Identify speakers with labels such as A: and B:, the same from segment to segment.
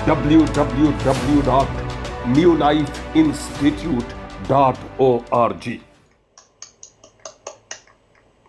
A: www.newlifeinstitute.org।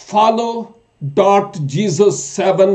B: follow.jesus7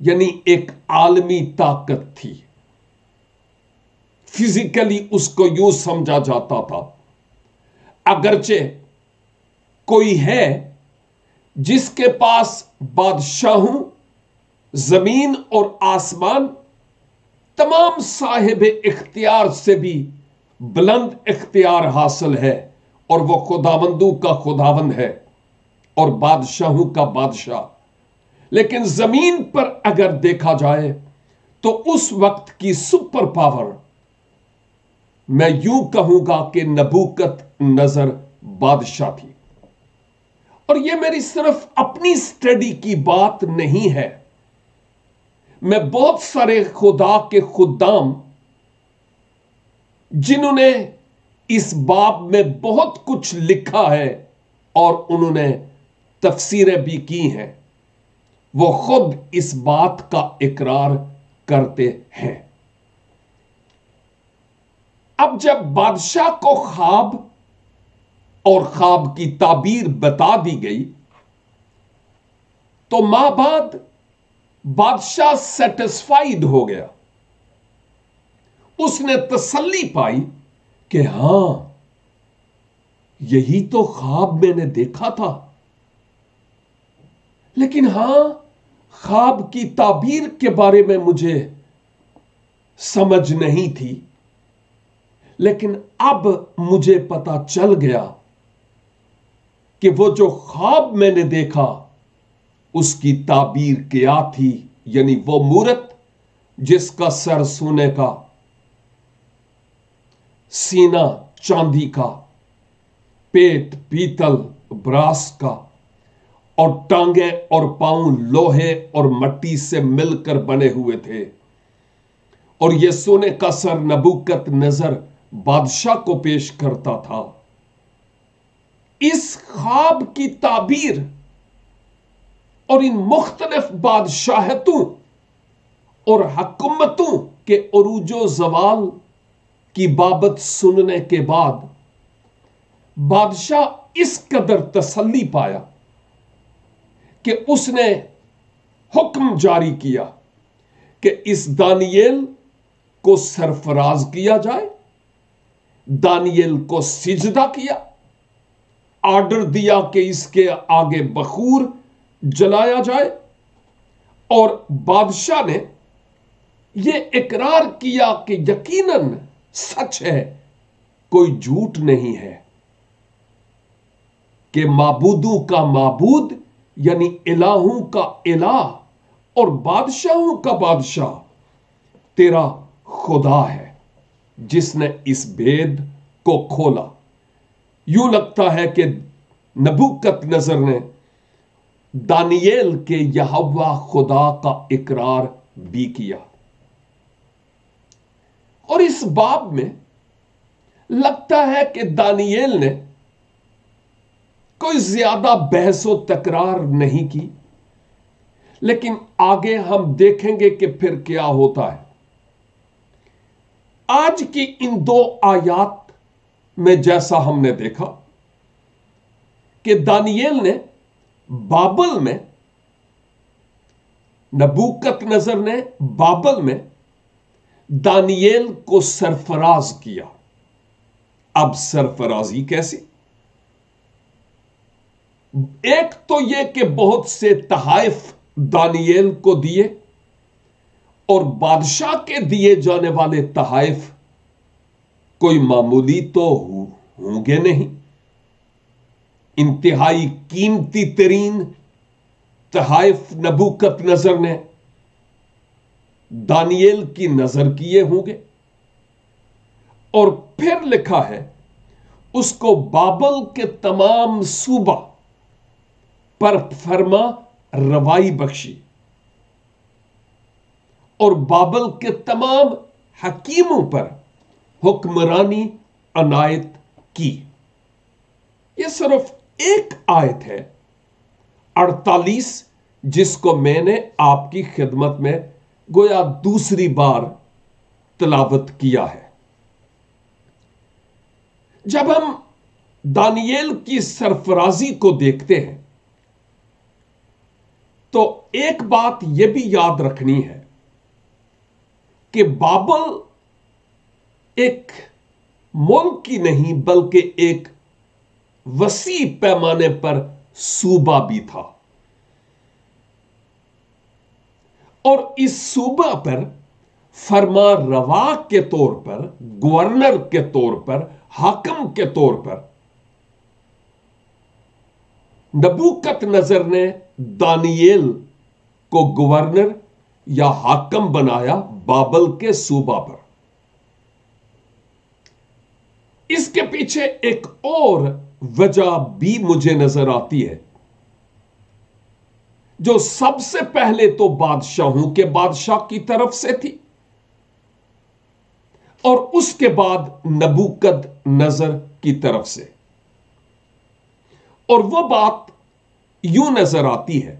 B: یعنی ایک عالمی طاقت تھی. فزیکلی اس کو یوں سمجھا جاتا تھا اگرچہ کوئی ہے جس کے پاس بادشاہوں، زمین اور آسمان، تمام صاحب اختیار سے بھی بلند اختیار حاصل ہے، اور وہ خداوندوں کا خداوند ہے اور بادشاہوں کا بادشاہ. لیکن زمین پر اگر دیکھا جائے تو اس وقت کی سپر پاور میں یوں کہوں گا کہ نبوکت نظر بادشاہ تھی. اور یہ میری صرف اپنی سٹڈی کی بات نہیں ہے. میں بہت سارے خدا کے خدام جنہوں نے اس باب میں بہت کچھ لکھا ہے اور انہوں نے تفسیریں بھی کی ہیں، وہ خود اس بات کا اقرار کرتے ہیں. اب جب بادشاہ کو خواب اور خواب کی تعبیر بتا دی گئی تو ماں بعد بادشاہ سیٹسفائیڈ ہو گیا. اس نے تسلی پائی کہ ہاں، یہی تو خواب میں نے دیکھا تھا. لیکن ہاں، خواب کی تعبیر کے بارے میں مجھے سمجھ نہیں تھی، لیکن اب مجھے پتا چل گیا کہ وہ جو خواب میں نے دیکھا اس کی تعبیر کیا تھی. یعنی وہ مورت جس کا سر سونے کا، سینہ چاندی کا، پیٹ پیتل براس کا، اور ٹانگیں اور پاؤں لوہے اور مٹی سے مل کر بنے ہوئے تھے. اور یہ سونے کا سر نبوکت نظر بادشاہ کو پیش کرتا تھا. اس خواب کی تعبیر اور ان مختلف بادشاہتوں اور حکومتوں کے عروج و زوال کی بابت سننے کے بعد بادشاہ اس قدر تسلی پایا کہ اس نے حکم جاری کیا کہ اس دانییل کو سرفراز کیا جائے. دانییل کو سجدہ کیا، آرڈر دیا کہ اس کے آگے بخور جلایا جائے، اور بادشاہ نے یہ اقرار کیا کہ یقیناً سچ ہے، کوئی جھوٹ نہیں ہے، کہ معبودوں کا معبود یعنی الہوں کا الہ اور بادشاہوں کا بادشاہ تیرا خدا ہے جس نے اس بھید کو کھولا. یوں لگتا ہے کہ نبوکت نظر نے دانییل کے یہوہ خدا کا اقرار بھی کیا. اور اس باب میں لگتا ہے کہ دانییل نے کوئی زیادہ بحث و تکرار نہیں کی، لیکن آگے ہم دیکھیں گے کہ پھر کیا ہوتا ہے. آج کی ان 2 آیات میں جیسا ہم نے دیکھا کہ دانییل نے بابل میں، نبوکت نظر نے بابل میں دانییل کو سرفراز کیا. اب سرفرازی کیسی؟ ایک تو یہ کہ بہت سے تحائف دانییل کو دیے، اور بادشاہ کے دیے جانے والے تحائف کوئی معمولی تو ہوں گے نہیں. انتہائی قیمتی ترین تحائف نبوکت نظر نے دانییل کی نظر کیے ہوں گے. اور پھر لکھا ہے اس کو بابل کے تمام صوبہ پر فرما روائی بخشی اور بابل کے تمام حکیموں پر حکمرانی عنایت کی. یہ صرف ایک آیت ہے 48 جس کو میں نے آپ کی خدمت میں گویا دوسری بار تلاوت کیا ہے. جب ہم دانییل کی سرفرازی کو دیکھتے ہیں تو ایک بات یہ بھی یاد رکھنی ہے کہ بابل ایک ملک کی نہیں بلکہ ایک وسیع پیمانے پر صوبہ بھی تھا، اور اس صوبہ پر فرما روا کے طور پر، گورنر کے طور پر، حاکم کے طور پر نبوکت نظر نے دانییل کو گورنر یا حاکم بنایا بابل کے صوبہ پر۔ اس کے پیچھے ایک اور وجہ بھی مجھے نظر آتی ہے، جو سب سے پہلے تو بادشاہوں کے بادشاہ کی طرف سے تھی، اور اس کے بعد نبوکت نظر کی طرف سے، اور وہ بات یوں نظر آتی ہے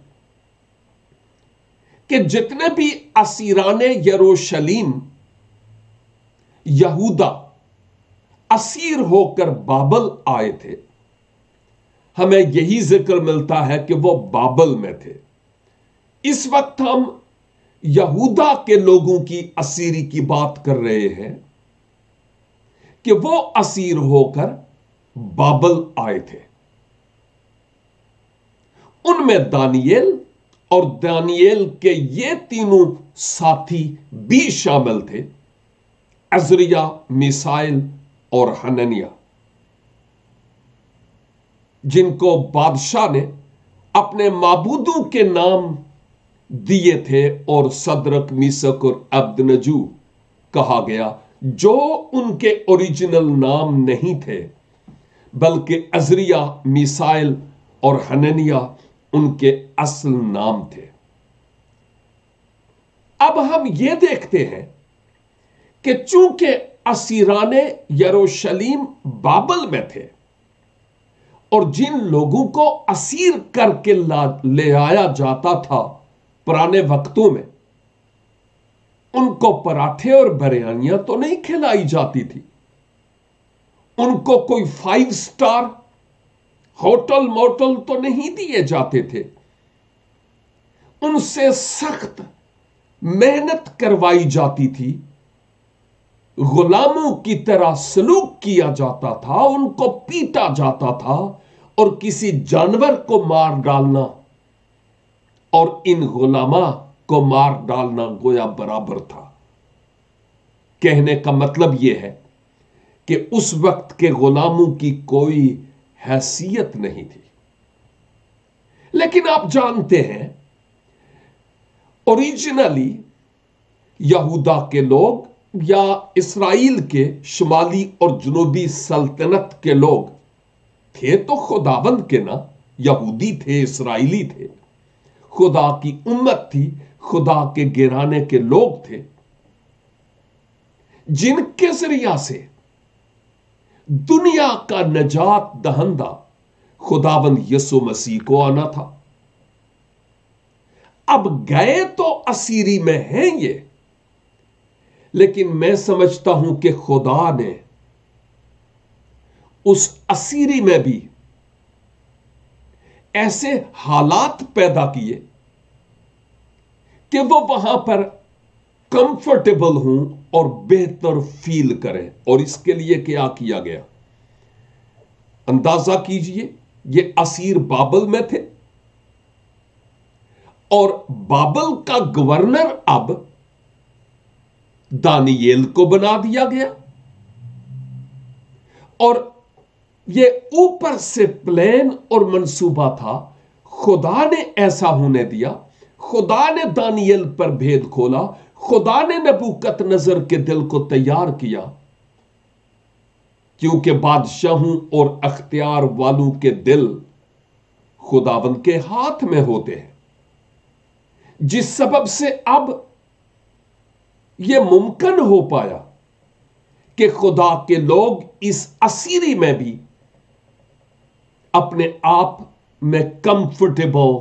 B: کہ جتنے بھی اسیران یروشلیم یہودا اسیر ہو کر بابل آئے تھے، ہمیں یہی ذکر ملتا ہے کہ وہ بابل میں تھے۔ اس وقت ہم یہودا کے لوگوں کی اسیری کی بات کر رہے ہیں کہ وہ اسیر ہو کر بابل آئے تھے۔ ان میں دانییل اور دانییل کے یہ تینوں ساتھی بھی شامل تھے، عزریہ، میسائیل اور حننیہ، جن کو بادشاہ نے اپنے معبودوں کے نام دیے تھے، اور صدرک، میشک اور عبدنجو کہا گیا، جو ان کے اوریجنل نام نہیں تھے، بلکہ عزریہ، میسائیل اور حننیہ ان کے اصل نام تھے۔ اب ہم یہ دیکھتے ہیں کہ چونکہ اسیران یروشلیم بابل میں تھے، اور جن لوگوں کو اسیر کر کے لے آیا جاتا تھا پرانے وقتوں میں، ان کو پراٹھے اور بریانیاں تو نہیں کھلائی جاتی تھی، ان کو کوئی 5 سٹار ہوٹل موٹل تو نہیں دیے جاتے تھے، ان سے سخت محنت کروائی جاتی تھی، غلاموں کی طرح سلوک کیا جاتا تھا، ان کو پیٹا جاتا تھا، اور کسی جانور کو مار ڈالنا اور ان غلاماں کو مار ڈالنا گویا برابر تھا۔ کہنے کا مطلب یہ ہے کہ اس وقت کے غلاموں کی کوئی حیثیت نہیں تھی۔ لیکن آپ جانتے ہیں، اوریجنلی یہودا کے لوگ یا اسرائیل کے شمالی اور جنوبی سلطنت کے لوگ تھے تو خداوند کے نا، یہودی تھے، اسرائیلی تھے، خدا کی امت تھی، خدا کے گھرانے کے لوگ تھے، جن کے ذریعہ سے دنیا کا نجات دہندہ خداوند یسوع مسیح کو آنا تھا۔ اب گئے تو اسیری میں ہیں یہ، لیکن میں سمجھتا ہوں کہ خدا نے اس اسیری میں بھی ایسے حالات پیدا کیے کہ وہ وہاں پر کمفرٹیبل ہوں اور بہتر فیل کریں، اور اس کے لیے کیا کیا گیا؟ اندازہ کیجئے، یہ اسیر بابل میں تھے، اور بابل کا گورنر اب دانییل کو بنا دیا گیا، اور یہ اوپر سے پلان اور منصوبہ تھا، خدا نے ایسا ہونے دیا، خدا نے دانییل پر بھید کھولا، خدا نے نبوکت نظر کے دل کو تیار کیا، کیونکہ بادشاہوں اور اختیار والوں کے دل خداوند کے ہاتھ میں ہوتے ہیں، جس سبب سے اب یہ ممکن ہو پایا کہ خدا کے لوگ اس اسیری میں بھی اپنے آپ میں کمفرٹیبل،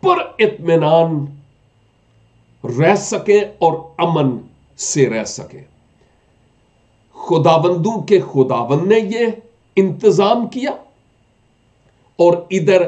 B: پر اطمینان رہ سکیں اور امن سے رہ سکیں۔ خداوندوں کے خداوند نے یہ انتظام کیا، اور ادھر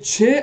B: 6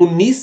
B: 19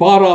B: 12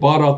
B: 12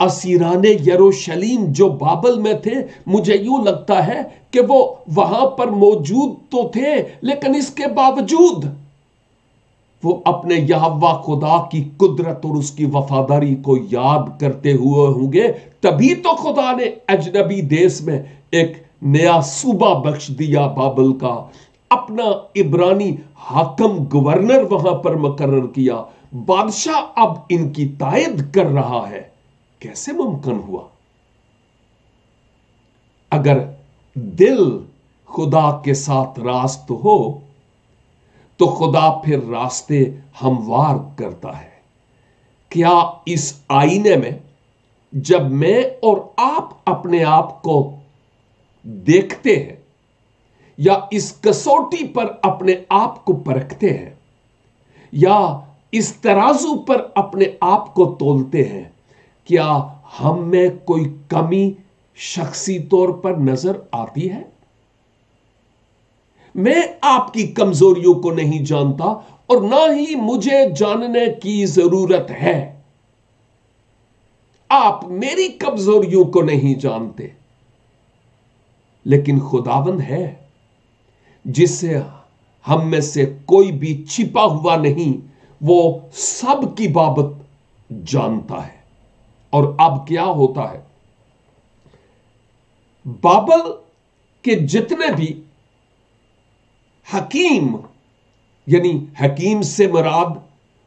B: اسیران یروشلیم جو بابل میں تھے، مجھے یوں لگتا ہے کہ وہ وہاں پر موجود تو تھے، لیکن اس کے باوجود وہ اپنے یہوہ خدا کی قدرت اور اس کی وفاداری کو یاد کرتے ہوئے ہوں گے۔ تبھی تو خدا نے اجنبی دیس میں ایک نیا صوبہ بخش دیا بابل کا، اپنا عبرانی حاکم گورنر وہاں پر مقرر کیا، بادشاہ اب ان کی تائید کر رہا ہے۔ کیسے ممکن ہوا؟ اگر دل خدا کے ساتھ راست ہو تو خدا پھر راستے ہموار کرتا ہے۔ کیا اس آئینے میں جب میں اور آپ اپنے آپ کو دیکھتے ہیں، یا اس کسوٹی پر اپنے آپ کو پرکھتے ہیں، یا اس ترازو پر اپنے آپ کو تولتے ہیں، کیا ہم میں کوئی کمی شخصی طور پر نظر آتی ہے؟ میں آپ کی کمزوریوں کو نہیں جانتا اور نہ ہی مجھے جاننے کی ضرورت ہے۔ آپ میری کمزوریوں کو نہیں جانتے، لیکن خداوند ہے جس سے ہم میں سے کوئی بھی چھپا ہوا نہیں، وہ سب کی بابت جانتا ہے۔ اور اب کیا ہوتا ہے؟ بابل کے جتنے بھی حکیم، یعنی حکیم سے مراد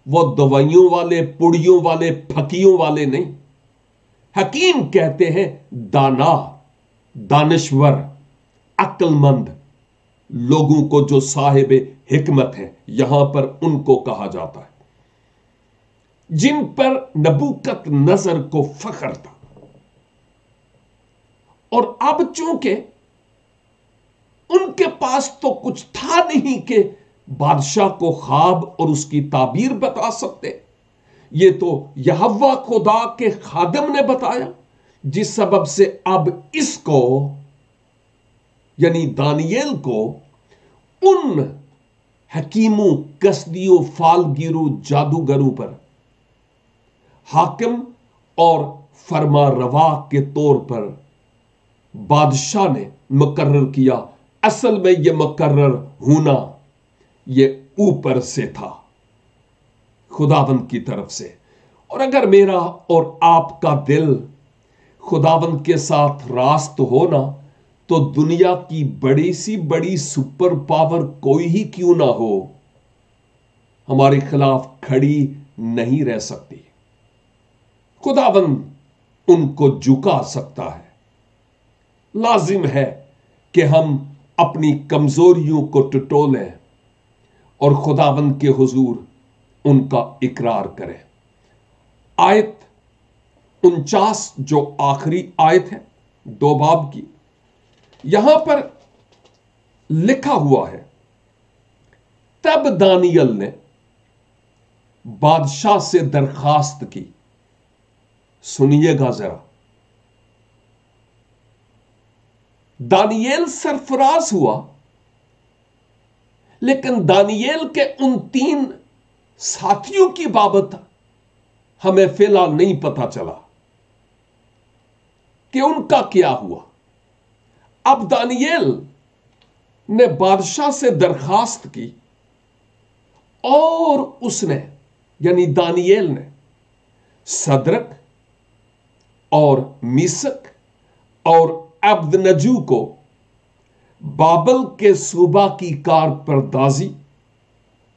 B: وہ دوائیوں والے، پڑیوں والے، پھکیوں والے نہیں، حکیم کہتے ہیں دانا، دانشور، عقل مند لوگوں کو جو صاحب حکمت ہے، یہاں پر ان کو کہا جاتا ہے، جن پر نبوکت نظر کو فخر تھا۔ اور اب چونکہ ان کے پاس تو کچھ تھا نہیں کہ بادشاہ کو خواب اور اس کی تعبیر بتا سکتے، یہ تو یہوہ خدا کے خادم نے بتایا، جس سبب سے اب اس کو یعنی دانییل کو ان حکیموں، کسدیوں، فالگیروں، جادوگروں پر حاکم اور فرما روا کے طور پر بادشاہ نے مقرر کیا۔ اصل میں یہ مقرر ہونا یہ اوپر سے تھا، خداوند کی طرف سے۔ اور اگر میرا اور آپ کا دل خداوند کے ساتھ راست ہونا، تو دنیا کی بڑی سی بڑی سپر پاور کوئی ہی کیوں نہ ہو، ہمارے خلاف کھڑی نہیں رہ سکتی۔ خداوند ان کو جھکا سکتا ہے۔ لازم ہے کہ ہم اپنی کمزوریوں کو ٹٹولیں اور خداوند کے حضور ان کا اقرار کریں۔ آیت 49 جو آخری آیت ہے 2 باب کی، یہاں پر لکھا ہوا ہے، تب دانیل نے بادشاہ سے درخواست کی۔ سنیے گا ذرا، دانیل سرفراز ہوا، لیکن دانیل کے ان 3 ساتھیوں کی بابت ہمیں فی الحال نہیں پتا چلا کہ ان کا کیا ہوا۔ اب دانیل نے بادشاہ سے درخواست کی، اور اس نے یعنی دانیل نے صدرک اور میسک اور عبدنجو کو بابل کے صوبہ کی کارپردازی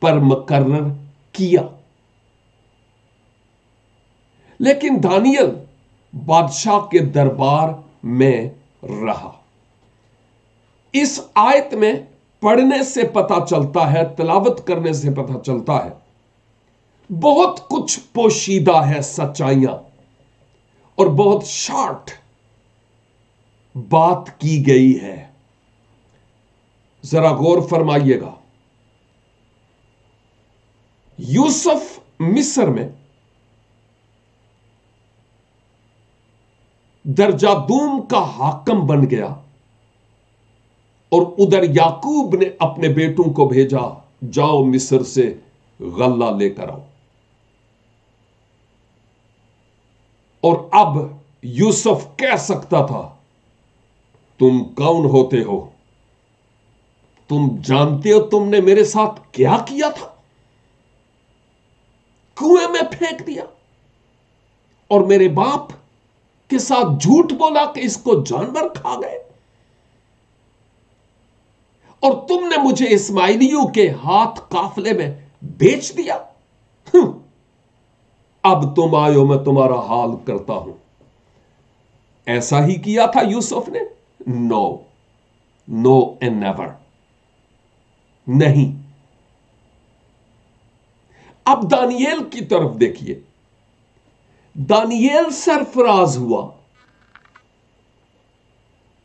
B: پر مقرر کیا، لیکن دانیل بادشاہ کے دربار میں رہا۔ اس آیت میں پڑھنے سے پتا چلتا ہے، تلاوت کرنے سے پتا چلتا ہے، بہت کچھ پوشیدہ ہے، سچائیاں، اور بہت شارٹ بات کی گئی ہے۔ ذرا غور فرمائیے گا۔ یوسف مصر میں درجہ دوم کا حاکم بن گیا، اور ادھر یعقوب نے اپنے بیٹوں کو بھیجا، جاؤ مصر سے غلہ لے کر آؤ۔ اور اب یوسف کہہ سکتا تھا تم کون ہوتے ہو؟ تم جانتے ہو تم نے میرے ساتھ کیا کیا تھا؟ کنویں میں پھینک دیا اور میرے باپ کے ساتھ جھوٹ بولا کہ اس کو جانور کھا گئے، اور تم نے مجھے اسماعیلیوں کے ہاتھ قافلے میں بیچ دیا۔ اب تم آئے، میں تمہارا حال کرتا ہوں۔ ایسا ہی کیا تھا یوسف نے؟ نو اینڈ نیور، نہیں۔ اب دانییل کی طرف دیکھیے، دانییل سرفراز ہوا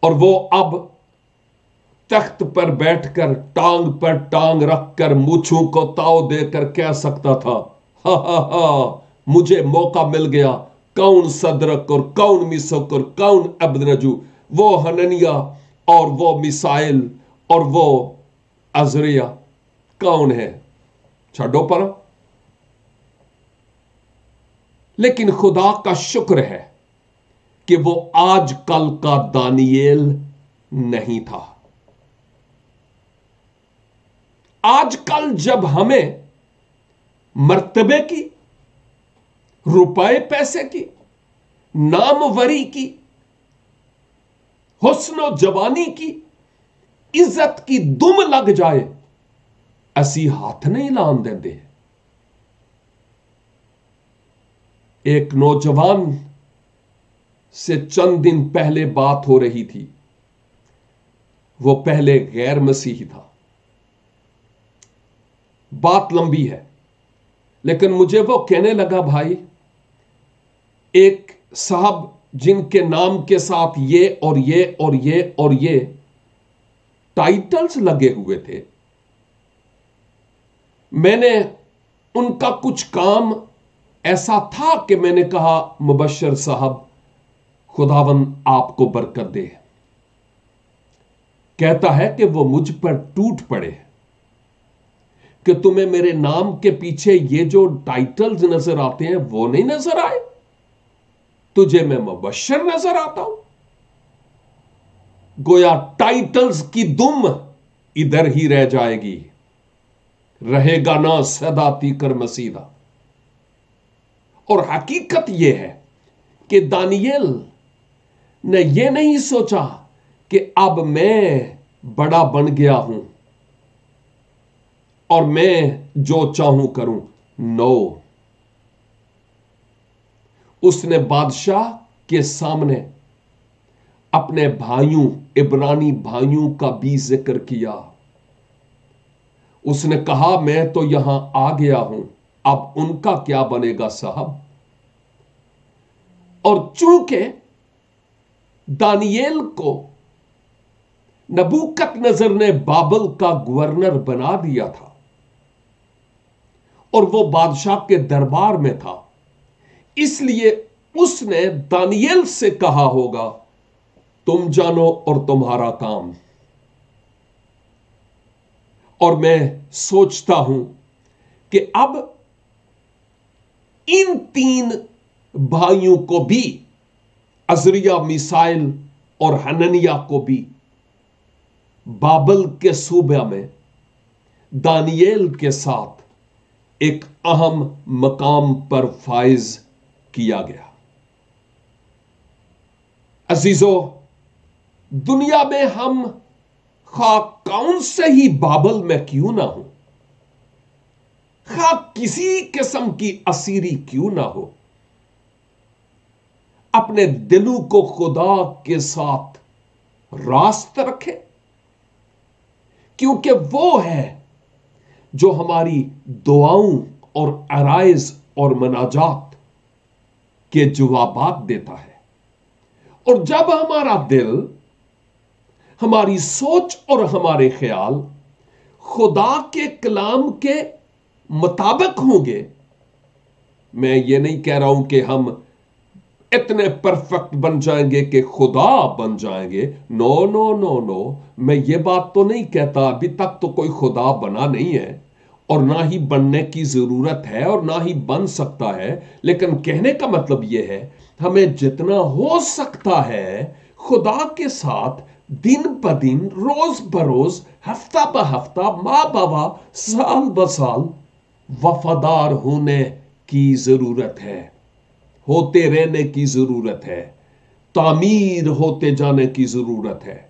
B: اور وہ اب تخت پر بیٹھ کر ٹانگ پر ٹانگ رکھ کر مونچھوں کو تاؤ دے کر کہہ سکتا تھا ہا ہا ہا، مجھے موقع مل گیا۔ کون صدرک اور کون میثاق اور کون ابدنجو، وہ حننیہ اور وہ میسائل اور وہ عزریہ کون ہے؟ چھڈو پر۔ لیکن خدا کا شکر ہے کہ وہ آج کل کا دانییل نہیں تھا۔ آج کل جب ہمیں مرتبے کی، روپے پیسے کی، ناموری کی، حسن و جوانی کی، عزت کی دم لگ جائے، اسی ہاتھ نہیں لان دیں۔ ایک نوجوان سے چند دن پہلے بات ہو رہی تھی، وہ پہلے غیر مسیحی تھا۔ بات لمبی ہے لیکن مجھے وہ کہنے لگا بھائی، ایک صاحب جن کے نام کے ساتھ یہ اور یہ اور یہ اور یہ ٹائٹلز لگے ہوئے تھے، میں نے ان کا کچھ کام ایسا تھا کہ میں نے کہا مبشر صاحب خداوند آپ کو برکت دے۔ کہتا ہے کہ وہ مجھ پر ٹوٹ پڑے کہ تمہیں میرے نام کے پیچھے یہ جو ٹائٹلز نظر آتے ہیں وہ نہیں نظر آئے، تجھے میں مبشر نظر آتا ہوں۔ گویا ٹائٹلز کی دم ادھر ہی رہ جائے گی، رہے گا نا صداتی کر مسیدہ۔ اور حقیقت یہ ہے کہ دانییل نے یہ نہیں سوچا کہ اب میں بڑا بن گیا ہوں اور میں جو چاہوں کروں۔ نو، اس نے بادشاہ کے سامنے اپنے بھائیوں، عبرانی بھائیوں کا بھی ذکر کیا۔ اس نے کہا میں تو یہاں آ گیا ہوں، اب ان کا کیا بنے گا صاحب؟ اور چونکہ دانییل کو نبوکت نظر نے بابل کا گورنر بنا دیا تھا اور وہ بادشاہ کے دربار میں تھا، اس لیے اس نے دانییل سے کہا ہوگا تم جانو اور تمہارا کام۔ اور میں سوچتا ہوں کہ اب ان تین بھائیوں کو بھی، عزریہ، میسائل اور حننیہ کو بھی، بابل کے صوبہ میں دانییل کے ساتھ ایک اہم مقام پر فائز کیا گیا۔ عزیزو، دنیا میں ہم خواہ کون سے ہی بابل میں کیوں نہ ہو، خواہ کسی قسم کی اسیری کیوں نہ ہو، اپنے دلوں کو خدا کے ساتھ راست رکھے، کیونکہ وہ ہے جو ہماری دعاؤں اور عرائض اور مناجات کے جوابات دیتا ہے۔ اور جب ہمارا دل، ہماری سوچ اور ہمارے خیال خدا کے کلام کے مطابق ہوں گے، میں یہ نہیں کہہ رہا ہوں کہ ہم اتنے پرفیکٹ بن جائیں گے کہ خدا بن جائیں گے، نو نو نو نو، میں یہ بات تو نہیں کہتا، ابھی تک تو کوئی خدا بنا نہیں ہے، اور نہ ہی بننے کی ضرورت ہے اور نہ ہی بن سکتا ہے، لیکن کہنے کا مطلب یہ ہے ہمیں جتنا ہو سکتا ہے خدا کے ساتھ دن بدن، روز بروز، ہفتہ بہ ہفتہ، ماہ بہ ماہ، سال بہ سال وفادار ہونے کی ضرورت ہے، ہوتے رہنے کی ضرورت ہے، تعمیر ہوتے جانے کی ضرورت ہے،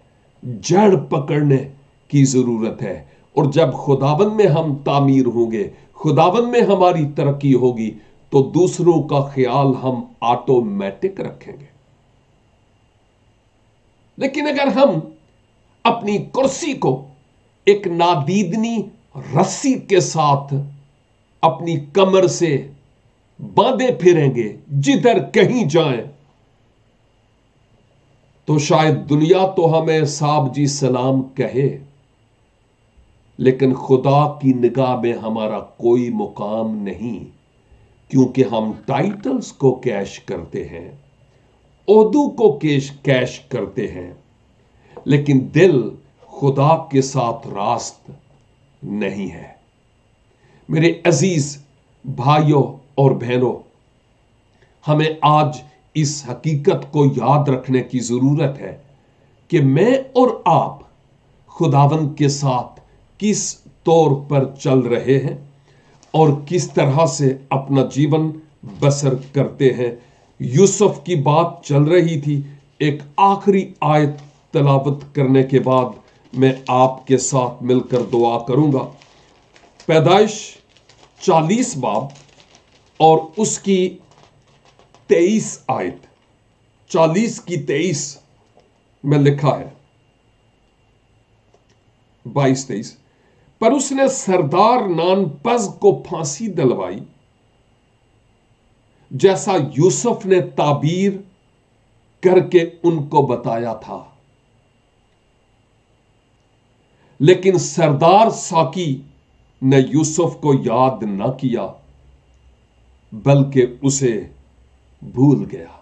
B: جڑ پکڑنے کی ضرورت ہے۔ اور جب خداوند میں ہم تعمیر ہوں گے، خداوند میں ہماری ترقی ہوگی، تو دوسروں کا خیال ہم آٹومیٹک رکھیں گے۔ لیکن اگر ہم اپنی کرسی کو ایک نادیدنی رسی کے ساتھ اپنی کمر سے باندھے پھریں گے، جدھر کہیں جائیں، تو شاید دنیا تو ہمیں صاحب جی سلام کہے، لیکن خدا کی نگاہ میں ہمارا کوئی مقام نہیں، کیونکہ ہم ٹائٹلز کو کیش کرتے ہیں، عہدوں کو کیش کرتے ہیں، لیکن دل خدا کے ساتھ راست نہیں ہے۔ میرے عزیز بھائیوں اور بہنوں، ہمیں آج اس حقیقت کو یاد رکھنے کی ضرورت ہے کہ میں اور آپ خداوند کے ساتھ کس طور پر چل رہے ہیں اور کس طرح سے اپنا جیون بسر کرتے ہیں۔ یوسف کی بات چل رہی تھی، ایک آخری آیت تلاوت کرنے کے بعد میں آپ کے ساتھ مل کر دعا کروں گا۔ پیدائش 40 باب اور اس کی 23 آیت، 40 کی 23 میں لکھا ہے، 22-23۔ پر اس نے سردار نانپز کو پھانسی دلوائی، جیسا یوسف نے تعبیر کر کے ان کو بتایا تھا، لیکن سردار ساقی نے یوسف کو یاد نہ کیا بلکہ اسے بھول گیا۔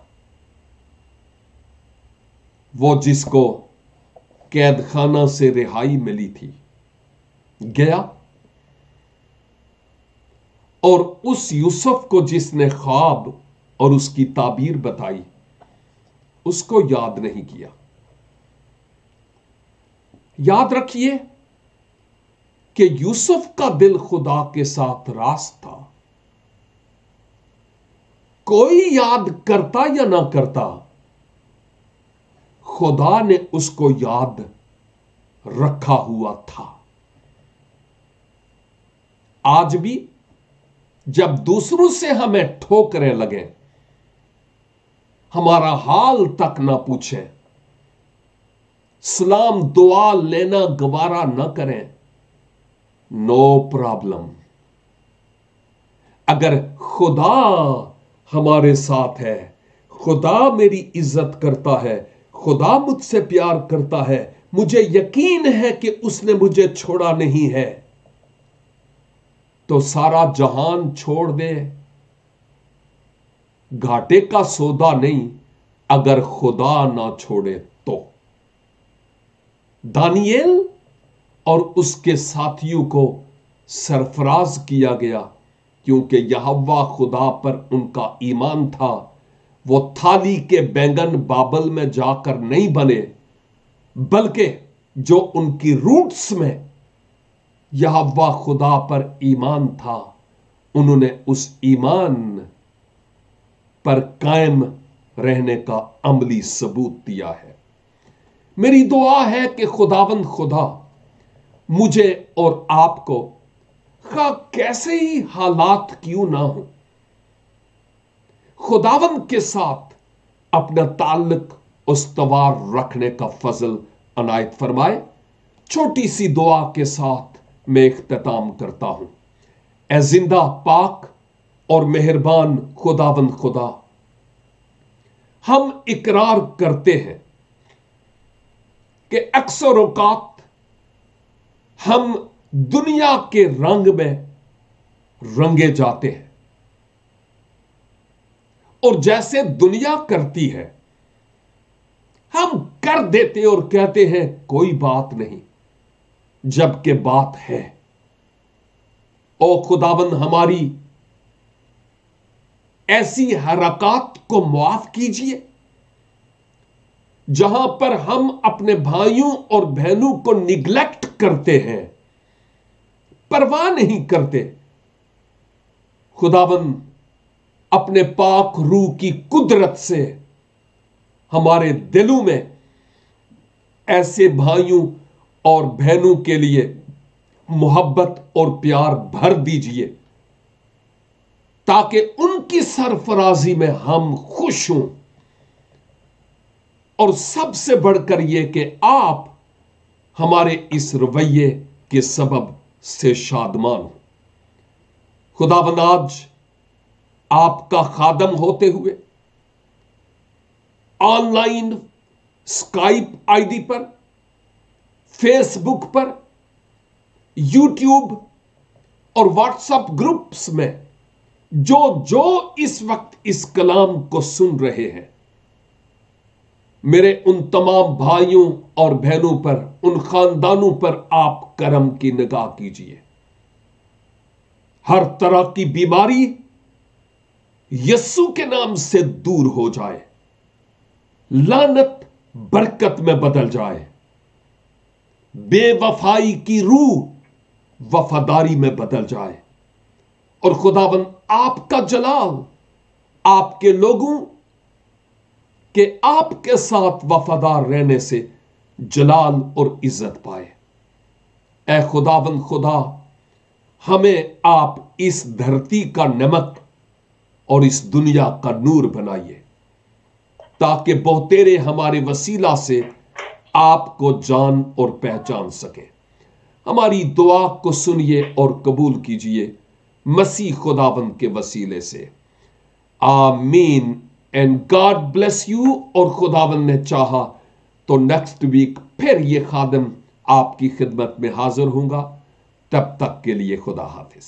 B: وہ جس کو قید خانہ سے رہائی ملی تھی گیا، اور اس یوسف کو جس نے خواب اور اس کی تعبیر بتائی اس کو یاد نہیں کیا۔ یاد رکھیے کہ یوسف کا دل خدا کے ساتھ راست تھا۔ کوئی یاد کرتا یا نہ کرتا، خدا نے اس کو یاد رکھا ہوا تھا۔ آج بھی جب دوسروں سے ہمیں ٹھوکریں لگیں، ہمارا حال تک نہ پوچھیں، سلام دعا لینا گوارا نہ کریں، نو پرابلم۔ اگر خدا ہمارے ساتھ ہے، خدا میری عزت کرتا ہے، خدا مجھ سے پیار کرتا ہے، مجھے یقین ہے کہ اس نے مجھے چھوڑا نہیں ہے، تو سارا جہان چھوڑ دے، گھاٹے کا سودا نہیں اگر خدا نہ چھوڑے تو۔ دانییل اور اس کے ساتھیوں کو سرفراز کیا گیا کیونکہ یہوہ خدا پر ان کا ایمان تھا۔ وہ تھالی کے بینگن بابل میں جا کر نہیں بنے، بلکہ جو ان کی روٹس میں یہوہ خدا پر ایمان تھا، انہوں نے اس ایمان پر قائم رہنے کا عملی ثبوت دیا ہے۔ میری دعا ہے کہ خداوند خدا مجھے اور آپ کو، خواہ کیسے ہی حالات کیوں نہ ہوں، خداوند کے ساتھ اپنا تعلق استوار رکھنے کا فضل عنایت فرمائے۔ چھوٹی سی دعا کے ساتھ میں اختتام کرتا ہوں۔ اے زندہ، پاک اور مہربان خداوند خدا، ہم اقرار کرتے ہیں کہ اکثر اوقات ہم دنیا کے رنگ میں رنگے جاتے ہیں، اور جیسے دنیا کرتی ہے ہم کر دیتے اور کہتے ہیں کوئی بات نہیں، جبکہ بات ہے۔ او خداوند ہماری ایسی حرکات کو معاف کیجیے جہاں پر ہم اپنے بھائیوں اور بہنوں کو نگلیکٹ کرتے ہیں، پرواہ نہیں کرتے۔ خداوند اپنے پاک روح کی قدرت سے ہمارے دلوں میں ایسے بھائیوں اور بہنوں کے لیے محبت اور پیار بھر دیجیے تاکہ ان کی سرفرازی میں ہم خوش ہوں، اور سب سے بڑھ کر یہ کہ آپ ہمارے اس رویے کے سبب سے شادمان ہوں۔ خداوند آج آپ کا خادم ہوتے ہوئے online Skype I D پر، فیس بک پر، یوٹیوب اور واٹس ایپ گروپس میں جو اس وقت اس کلام کو سن رہے ہیں، میرے ان تمام بھائیوں اور بہنوں پر، ان خاندانوں پر آپ کرم کی نگاہ کیجیے۔ ہر طرح کی بیماری یسوع کے نام سے دور ہو جائے، لعنت برکت میں بدل جائے، بے وفائی کی روح وفاداری میں بدل جائے، اور خداوند آپ کا جلال آپ کے لوگوں کہ آپ کے ساتھ وفادار رہنے سے جلال اور عزت پائے۔ اے خداوند خدا، ہمیں آپ اس دھرتی کا نمک اور اس دنیا کا نور بنائیے تاکہ بہتیرے ہمارے وسیلہ سے آپ کو جان اور پہچان سکیں۔ ہماری دعا کو سنیے اور قبول کیجیے مسیح خداوند کے وسیلے سے، آمین۔ And God bless you. اور خداوند نے چاہا تو نیکسٹ ویک پھر یہ خادم آپ کی خدمت میں حاضر ہوں گا۔ تب تک کے لیے خدا حافظ۔